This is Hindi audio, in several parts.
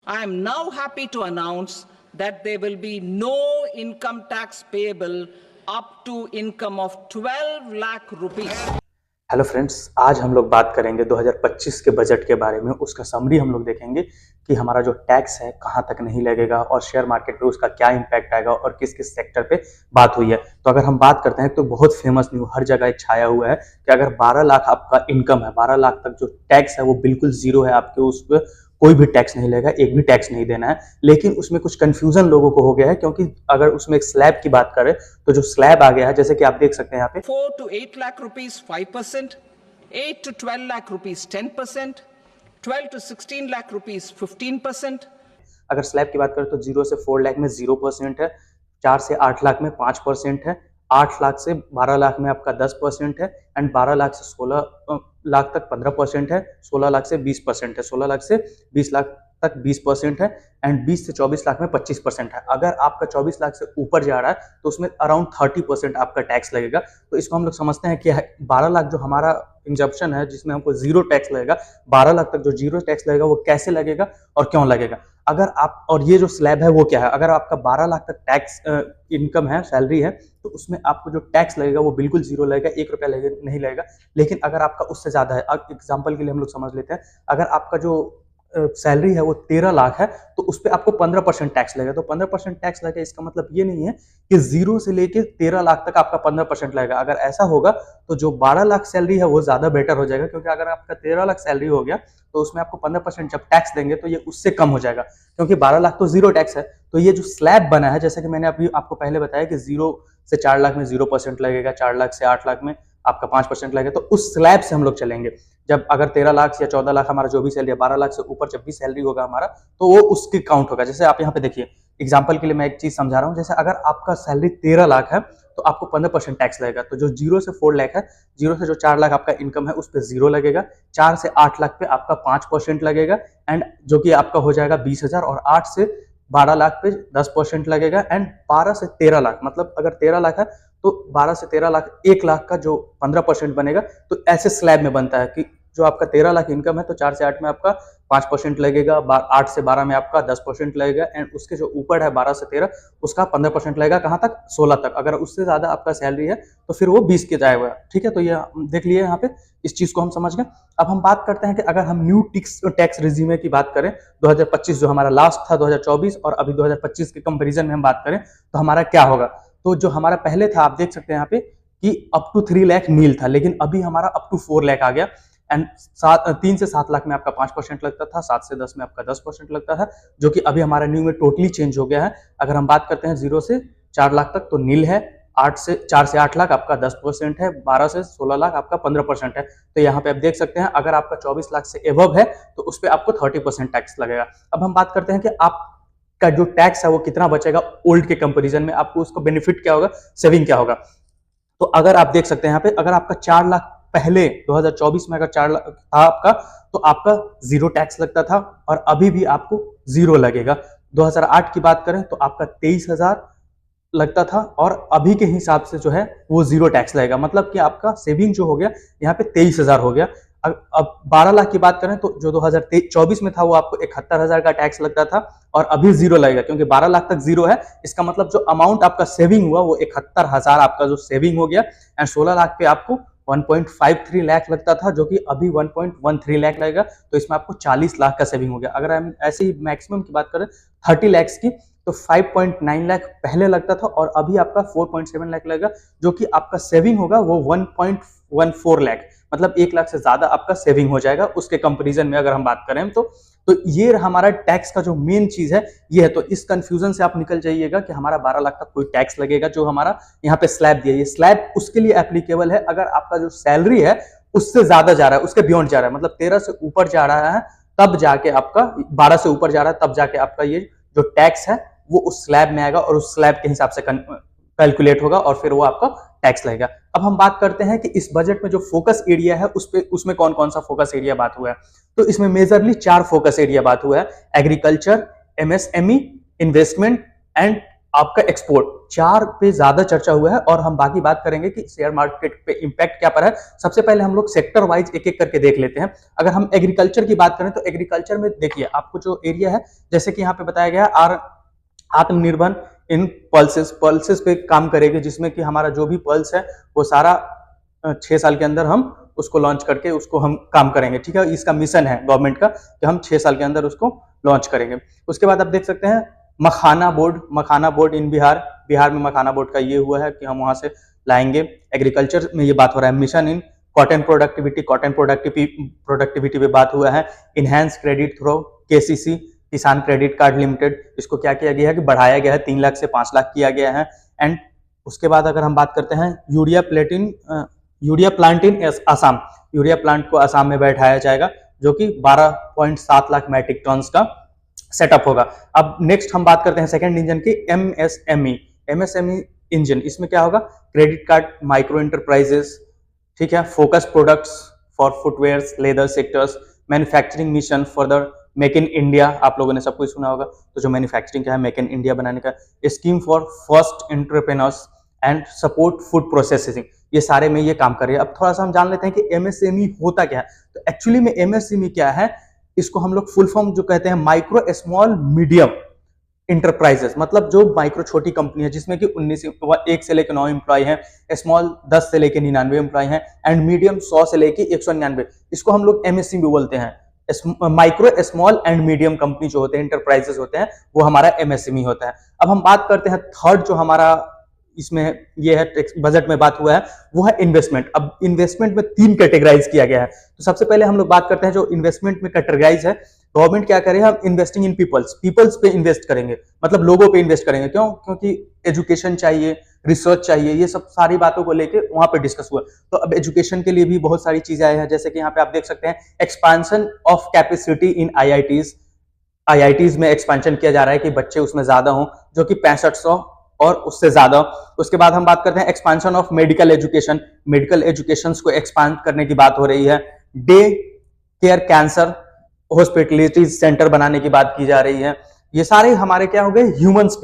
I am now happy to announce that there will be no income tax payable up to income of 12 lakh rupees. Hello friends, आज हम लोग बात करेंगे 2025 के बजट के बारे में। उसका समरी हम लोग देखेंगे कि हमारा जो टैक्स है कहाँ तक नहीं लगेगा और शेयर मार्केट पे उसका क्या इम्पैक्ट आएगा और किस किस सेक्टर पे बात हुई है। तो अगर हम बात करते हैं तो बहुत फेमस न्यूज़ हर जगह छाया हुआ है कि अगर 12 लाख आपका इनकम है, 12 लाख तक जो टैक्स है वो बिल्कुल जीरो है, आपके उस पर कोई भी टैक्स नहीं लगेगा, एक भी टैक्स नहीं देना है। लेकिन उसमें कुछ कंफ्यूजन लोगों को हो गया है, क्योंकि अगर उसमें एक स्लैब की बात करें तो जो स्लैब आ गया है, जैसे कि आप देख सकते हैं यहाँ पे 4 to 8 lakh rupees 5%, 8 to 12 lakh rupees 10%, 12 to 16 lakh rupees 15%. अगर स्लैब की बात करें तो 0 से 4 लाख में 0% है, 4 से 8 लाख में 5% है, 8 लाख से 12 लाख में आपका 10% है, एंड 12 लाख से 16 लाख तक 15% है, 16 लाख से 20% है, 16 लाख से 20 लाख तक 20% है, एंड 20 से 24 लाख में 25% है। अगर आपका 24 लाख से ऊपर जा रहा है तो उसमें अराउंड 30% आपका टैक्स लगेगा। तो इसको हम लोग समझते हैं कि 12 लाख जो हमारा इंजप्शन है जिसमें हमको जीरो टैक्स लगेगा, 12 लाख तक जो जीरो टैक्स लगेगा वो कैसे लगेगा और क्यों लगेगा। अगर आप, और ये जो स्लैब है वो क्या है, अगर आपका 12 लाख तक टैक्स इनकम है, सैलरी है, तो उसमें आपको जो टैक्स लगेगा वो बिल्कुल जीरो लगेगा, 1 रुपया नहीं लगेगा। लेकिन अगर आपका उससे ज्यादा है, एग्जाम्पल के लिए हम लोग समझ लेते हैं, अगर आपका जो सैलरी है वो 13 लाख है तो उस पर आपको 15% टैक्स लगेगा। तो 15% टैक्स लगेगा, इसका मतलब ये नहीं है कि 0 से लेके 13 लाख तक आपका 15% लगेगा। अगर ऐसा होगा तो जो 12 लाख सैलरी है वो ज्यादा बेटर हो जाएगा, क्योंकि अगर आपका 13 लाख सैलरी हो गया तो उसमें आपको 15% जब टैक्स देंगे तो ये उससे कम हो जाएगा, क्योंकि 12 लाख तो जीरो टैक्स है। तो ये जो स्लैब बना है, जैसे कि मैंने अभी आपको पहले बताया कि 0 से 4 लाख में 0% लगेगा, 4 लाख से 8 लाख में आपका 5% लगेगा। तो उस स्लैब से हम लोग चलेंगे। जब अगर 13 लाख या 14 लाख हमारा जो भी सैलरी है, 12 लाख से ऊपर जब भी सैलरी होगा हमारा, तो वो उसकी काउंट होगा। जैसे आप यहाँ पे देखिए, एग्जाम्पल के लिए मैं एक चीज समझा रहा हूँ। जैसे अगर आपका सैलरी 13 लाख है तो आपको 15% टैक्स लगेगा। तो जो 0 से 4 लाख है, 0 से जो 4 लाख आपका इनकम है उस पर 0 लगेगा, 4 से 8 लाख पे आपका 5% लगेगा, एंड जो कि आपका हो जाएगा 20,000, और 8 से 12 लाख पे 10% लगेगा, एंड 12 से 13 लाख, मतलब अगर 13 लाख है तो 12 से 13 लाख 1 लाख का जो 15% बनेगा। तो ऐसे स्लैब में बनता है कि जो आपका 13 लाख इनकम है तो 4 से 8 में आपका 5% लगेगा, 8 से 12 में आपका 10% लगेगा, एंड उसके जो ऊपर है 12 से 13 उसका 15% लगेगा। कहाँ तक? 16 तक। अगर उससे ज्यादा आपका सैलरी है तो फिर वो 20 के जाएगा। ठीक है, तो ये देख लिए यहाँ पे, इस चीज को हम समझ गए। अब हम बात करते हैं कि अगर हम न्यू टैक्स रिजीमे की बात करें, 2025 जो हमारा लास्ट था 2024 और अभी 2025 के कंपेरिजन में हम बात करें तो हमारा क्या होगा। तो जो हमारा पहले था, आप देख सकते हैं यहाँ पे कि अप टू 3 लाख नील था, लेकिन अभी हमारा अप टू 4 लाख आ गया, एंड 3 से 7 लाख में आपका 5% लगता था, 7 से 10 में आपका 10% लगता था, जो कि अभी हमारा न्यू में टोटली चेंज हो गया है। अगर हम बात करते हैं 0 से 4 लाख तक तो नील है, 4 से 8 लाख आपका 10% है, 12 से 16 लाख आपका 15% है। तो यहाँ पे आप देख सकते हैं, अगर आपका 24 लाख से एबव है तो उस पर आपको 30% टैक्स लगेगा। अब हम बात करते हैं कि आप का जो टैक्स है वो कितना बचेगा ओल्ड के कंपैरिजन में, आपको उसको बेनिफिट क्या होगा, सेविंग क्या होगा। तो अगर आप देख सकते हैं यहाँ पे, अगर आपका 4 लाख पहले 2024 में अगर 4 लाख था आपका, तो आपका जीरो टैक्स लगता था, और अभी भी आपको जीरो लगेगा। 2008 की बात करें तो आपका 23,000 लगता था, और अभी के हिसाब से जो है वो जीरो टैक्स लगेगा। मतलब कि आपका सेविंग जो हो गया यहाँ पे 23,000 हो गया। अब 12 लाख की बात करें तो जो 2024 में था वो आपको 71,000 का टैक्स लगता था, और अभी जीरो लगेगा, क्योंकि 12 लाख तक जीरो है। इसका मतलब जो अमाउंट आपका सेविंग हुआ वो 71,000 आपका जो सेविंग हो गया, एंड 16 लाख पे आपको 1.53 लाख लगता था, जो कि अभी 1.13 लाख लगेगा। तो इसमें आपको 40 लाख का सेविंग हो गया। अगर हम ऐसे ही मैक्सिमम की बात करें 30 लाख की, तो 5.9 लाख पहले लगता था, और अभी आपका 4.7 लाख लगेगा, जो कि आपका सेविंग होगा वो 1.14 लाख, मतलब 1 लाख से ज्यादा आपका सेविंग हो जाएगा उसके कंपैरिजन में अगर हम बात करें तो ये हमारा टैक्स का जो मेन चीज है ये है। तो इस कंफ्यूजन से आप निकल जाइएगा कि हमारा 12 लाख तक कोई टैक्स लगेगा। जो हमारा यहाँ पे स्लैब दिया, ये स्लैब उसके लिए एप्लीकेबल है अगर आपका जो सैलरी है उससे ज्यादा जा रहा है, उसके बियॉन्ड जा रहा है, मतलब 13 से ऊपर जा रहा है तब जाके आपका, 12 से ऊपर जा रहा है तब जाके आपका ये जो टैक्स है वो उस स्लैब में आएगा, और उस स्लैब के हिसाब से कैलकुलेट होगा, और फिर वो आपका टैक्स लगेगा। अब हम बात करते हैं कि इस बजट में जो फोकस एरिया है उसमें कौन कौन सा फोकस एरिया बात हुआ है। तो इसमें मेजरली 4 फोकस एरिया बात हुआ है: एग्रीकल्चर, एमएसएमई, इन्वेस्टमेंट एंड आपका एक्सपोर्ट, 4 पे ज्यादा चर्चा हुआ है और हम बाकी बात करेंगे कि शेयर मार्केट पे इंपैक्ट क्या पड़ा है। सबसे पहले हम लोग सेक्टर वाइज एक एक करके देख लेते हैं। अगर हम एग्रीकल्चर की बात करें तो एग्रीकल्चर में देखिए आपको जो एरिया है, जैसे कि यहाँ पे बताया गया आत्मनिर्भर इन पल्सेस पे काम करेगी, जिसमें कि हमारा जो भी पल्स है वो सारा 6 साल के अंदर हम उसको लॉन्च करके उसको हम काम करेंगे। ठीक है, इसका मिशन है गवर्नमेंट का कि हम 6 साल के अंदर उसको लॉन्च करेंगे। उसके बाद आप देख सकते हैं मखाना बोर्ड इन बिहार में मखाना बोर्ड का ये हुआ है कि हम वहां से लाएंगे। एग्रीकल्चर में ये बात हो रहा है, मिशन इन कॉटन प्रोडक्टिविटी पे बात हुआ है। इनहैंस क्रेडिट थ्रो केसीसी, किसान क्रेडिट कार्ड लिमिटेड, इसको क्या किया गया है कि बढ़ाया गया है, 3 लाख से 5 लाख किया गया है। एंड उसके बाद अगर हम बात करते हैं urea plant in Assam, urea plant को आसाम में बैठाया जाएगा, जो कि 12.7 लाख मैट्रिक टन का सेटअप होगा। अब नेक्स्ट हम बात करते हैं सेकंड इंजन की, एमएसएमई इंजन। इसमें क्या होगा, क्रेडिट कार्ड माइक्रो एंटरप्राइजेस, ठीक है, focus products for footwears, leather sectors, manufacturing mission for the make in India, आप लोगों ने सब कुछ सुना होगा। तो जो मैन्युफैक्चरिंग क्या है, मेक इन इंडिया बनाने का, scheme for first entrepreneurs and support food processing, ये सारे में ये काम कर रही है। अब थोड़ा सा हम जान लेते हैं कि एमएसएमई होता क्या है। तो एक्चुअली में एमएसएमई क्या है, इसको हम लोग फुल फॉर्म जो कहते हैं माइक्रो स्मॉल मीडियम इंटरप्राइजेस, मतलब जो माइक्रो छोटी कंपनी है जिसमें कि 1 से लेकर 9 एम्प्लॉय हैं, स्मॉल 10 से लेकर 99 एम्प्लॉय हैं, एंड मीडियम 100 से लेकर 199, इसको हम लोग एमएसएमई बोलते हैं। Micro small and medium company जो होते हैं, इंटरप्राइजेस होते हैं, वो हमारा एमएसएमई होता है। अब हम बात करते हैं थर्ड जो हमारा इसमें ये है बजट में बात हुआ है, वो है इन्वेस्टमेंट। अब इन्वेस्टमेंट में 3 कैटेगराइज किया गया है। तो सबसे पहले हम लोग बात करते हैं जो इन्वेस्टमेंट में कैटेगराइज है, गवर्नमेंट क्या करे, हम इन्वेस्टिंग इन पीपल्स पे इन्वेस्ट करेंगे, मतलब लोगों पे इन्वेस्ट करेंगे। क्यों? क्योंकि एजुकेशन चाहिए, रिसर्च चाहिए, ये सब सारी बातों को लेके वहां पे डिस्कस हुआ। तो अब एजुकेशन के लिए भी बहुत सारी चीजें आई हैं, जैसे कि यहाँ पे आप देख सकते हैं expansion of capacity in IITs में एक्सपेंशन किया जा रहा है कि बच्चे उसमें ज्यादा हों, जो कि 6500 और उससे ज्यादा। उसके बाद हम बात करते हैं एक्सपांशन ऑफ मेडिकल एजुकेशन को एक्सपांड करने की बात हो रही है। Day care cancer hospitality centre बनाने की बात की जा रही है। ये सारे हमारे क्या हो गए, ह्यूमंस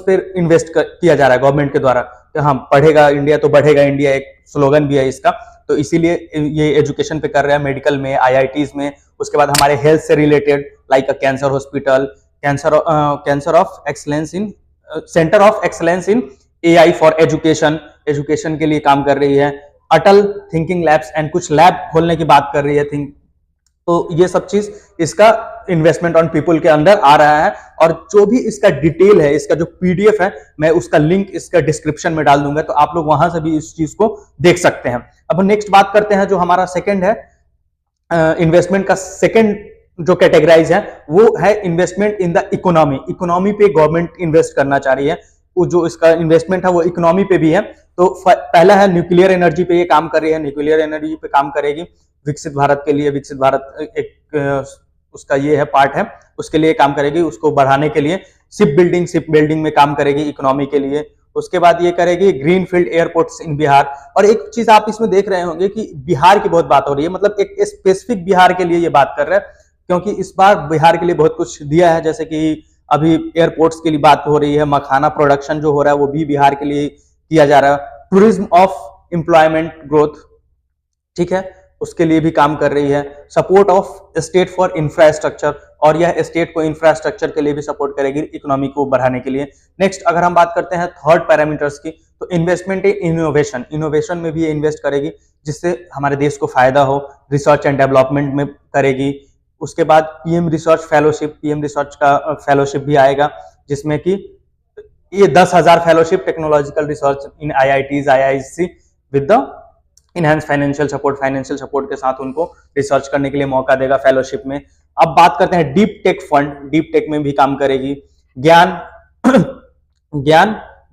पे इन्वेस्ट किया जा रहा है गवर्नमेंट के द्वारा। तो हम पढ़ेगा इंडिया तो बढ़ेगा इंडिया, एक स्लोगन भी है इसका। तो इसीलिए ये एजुकेशन पे कर रहे हैं, मेडिकल में, आईआईटीज में। उसके बाद हमारे हेल्थ से related like cancer hospital, cancer of excellence in centre of excellence in AI for education के लिए काम कर रही है। अटल थिंकिंग लैब्स एंड कुछ लैब खोलने की बात कर रही है तो ये सब चीज इसका इन्वेस्टमेंट ऑन पीपल के अंदर आ रहा है। और जो भी इसका डिटेल है, इसका जो पीडीएफ है, मैं उसका लिंक इसका डिस्क्रिप्शन में डाल दूंगा, तो आप लोग वहां से भी इस चीज को देख सकते हैं। अब नेक्स्ट बात करते हैं जो हमारा सेकंड है, इन्वेस्टमेंट का सेकंड जो कैटेगराइज है वो है इन्वेस्टमेंट इन द इकोनॉमी पे गवर्नमेंट इन्वेस्ट करना चाह रही है। वो जो इसका इन्वेस्टमेंट है वो इकोनॉमी पे भी है। तो पहला है न्यूक्लियर एनर्जी पे ये काम कर रही है, न्यूक्लियर एनर्जी पे काम करेगी विकसित भारत के लिए। विकसित भारत एक उसका ये है पार्ट है, उसके लिए काम करेगी, उसको बढ़ाने के लिए। शिप बिल्डिंग में काम करेगी इकोनॉमी के लिए। उसके बाद ये करेगी ग्रीनफील्ड एयरपोर्ट्स इन बिहार। और एक चीज आप इसमें देख रहे होंगे कि बिहार की बहुत बात हो रही है, मतलब एक स्पेसिफिक बिहार के लिए ये बात कर रहे हैं, क्योंकि इस बार बिहार के लिए बहुत कुछ दिया है। जैसे कि अभी एयरपोर्ट्स के लिए बात हो रही है, मखाना प्रोडक्शन जो हो रहा है वो भी बिहार के लिए किया जा रहा है। टूरिज्म ऑफ एम्प्लॉयमेंट ग्रोथ, ठीक है, उसके लिए भी काम कर रही है। Support of state for infrastructure, और यह स्टेट को इंफ्रास्ट्रक्चर के लिए भी सपोर्ट करेगी इकोनॉमी को बढ़ाने के लिए। नेक्स्ट अगर हम बात करते हैं थर्ड पैरामीटर्स की, तो इन्वेस्टमेंट इन इनोवेशन में भी ये इन्वेस्ट करेगी, जिससे हमारे देश को फायदा हो। रिसर्च एंड डेवलपमेंट में करेगी। उसके बाद पीएम रिसर्च का फेलोशिप भी आएगा, जिसमें कि ये 10,000 fellowship technological research in IITs IIC with the enhance financial support के साथ उनको रिसर्च करने के लिए मौका देगा फेलोशिप में। अब बात करते हैं deep tech fund, deep tech में भी काम करेगी। ज्ञान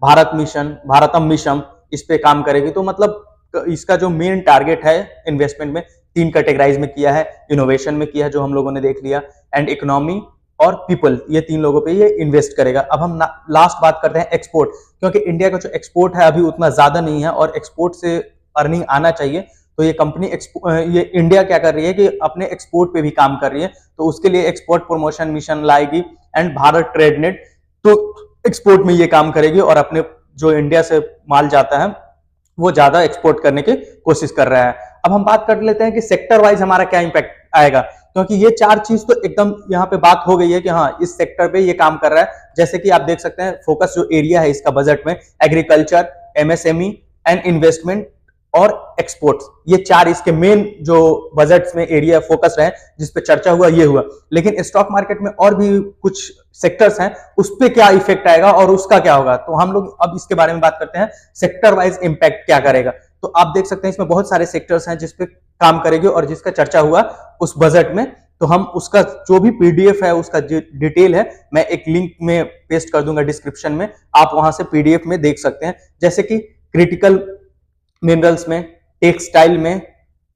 भारतम मिशन, इस पे काम करेगी। तो मतलब इसका जो मेन टारगेट है इन्वेस्टमेंट में 3 कैटेगराइज में किया है, इनोवेशन में किया है जो हम लोगों ने देख लिया, एंड इकोनॉमी और पीपल, ये 3 लोगों पे ये इन्वेस्ट करेगा। अब हम लास्ट बात करते हैं एक्सपोर्ट, क्योंकि इंडिया का जो एक्सपोर्ट है अभी उतना ज्यादा नहीं है और एक्सपोर्ट से अर्निंग आना चाहिए। तो ये कंपनी ये इंडिया क्या कर रही है कि अपने एक्सपोर्ट पे भी काम कर रही है, तो उसके लिए एक्सपोर्ट प्रमोशन मिशन लाएगी एंड भारत ट्रेड नेट। तो एक्सपोर्ट में ये काम करेगी और अपने जो इंडिया से माल जाता है वो ज्यादा एक्सपोर्ट करने की कोशिश कर रहा है। अब हम बात कर लेते हैं कि सेक्टर वाइज हमारा क्या इंपैक्ट आएगा, क्योंकि ये चार चीज तो एकदम यहाँ पे बात हो गई है कि हाँ इस सेक्टर पे ये काम कर रहा है। जैसे कि आप देख सकते हैं फोकस जो एरिया है इसका बजट में एग्रीकल्चर, एमएसएमई एंड इन्वेस्टमेंट और एक्सपोर्ट्स, ये चार इसके मेन जो बजट्स में एरिया फोकस रहे जिस पे चर्चा हुआ ये हुआ। लेकिन स्टॉक मार्केट में और भी कुछ सेक्टर्स हैं, उस पे क्या इफेक्ट आएगा और उसका क्या होगा, तो हम लोग अब इसके बारे में बात करते हैं सेक्टर वाइज इंपैक्ट क्या करेगा। तो आप देख सकते हैं इसमें बहुत सारे सेक्टर्स हैं जिसपे काम करेगी और जिसका चर्चा हुआ उस बजट में। तो हम उसका जो भी पीडीएफ है उसका जो डिटेल है मैं एक लिंक में पेस्ट कर दूंगा डिस्क्रिप्शन में, आप वहां से पीडीएफ में देख सकते हैं। जैसे कि क्रिटिकल मिनरल्स में, टेक्सटाइल में,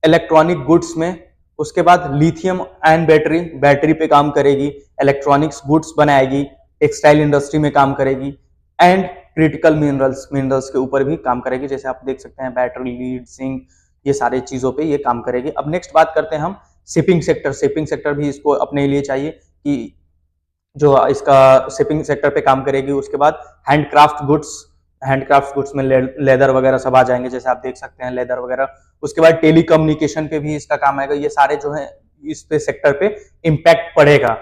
इलेक्ट्रॉनिक गुड्स में, उसके बाद लिथियम आयन बैटरी, बैटरी पे काम करेगी, इलेक्ट्रॉनिक्स गुड्स बनाएगी, टेक्सटाइल इंडस्ट्री में काम करेगी एंड क्रिटिकल मिनरल्स, मिनरल्स के ऊपर भी काम करेगी। जैसे आप देख सकते हैं बैटरी, लीड, जिंक, ये सारी चीजों पे ये काम करेगी। अब नेक्स्ट बात करते हैं हम शिपिंग सेक्टर। शिपिंग सेक्टर भी इसको अपने लिए चाहिए कि जो इसका शिपिंग सेक्टर पे काम करेगी। उसके बाद हैंडक्राफ्ट गुड्स में लेदर वगैरह सब आ जाएंगे, जैसे आप देख सकते हैं लेदर वगैरह। उसके बाद टेलीकम्युनिकेशन पे भी इसका काम आएगा। ये सारे जो है इस पे सेक्टर पे इम्पैक्ट पड़ेगा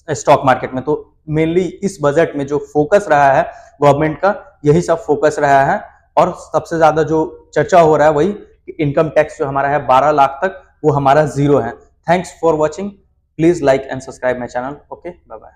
स्टॉक मार्केट में। तो मेनली इस बजट में जो फोकस रहा है गवर्नमेंट का, यही सब फोकस रहा है और सबसे ज्यादा जो चर्चा हो रहा है वही इनकम टैक्स जो हमारा है 12 लाख तक वो हमारा जीरो है। Thanks for watching, please like and subscribe my channel. Okay, bye bye.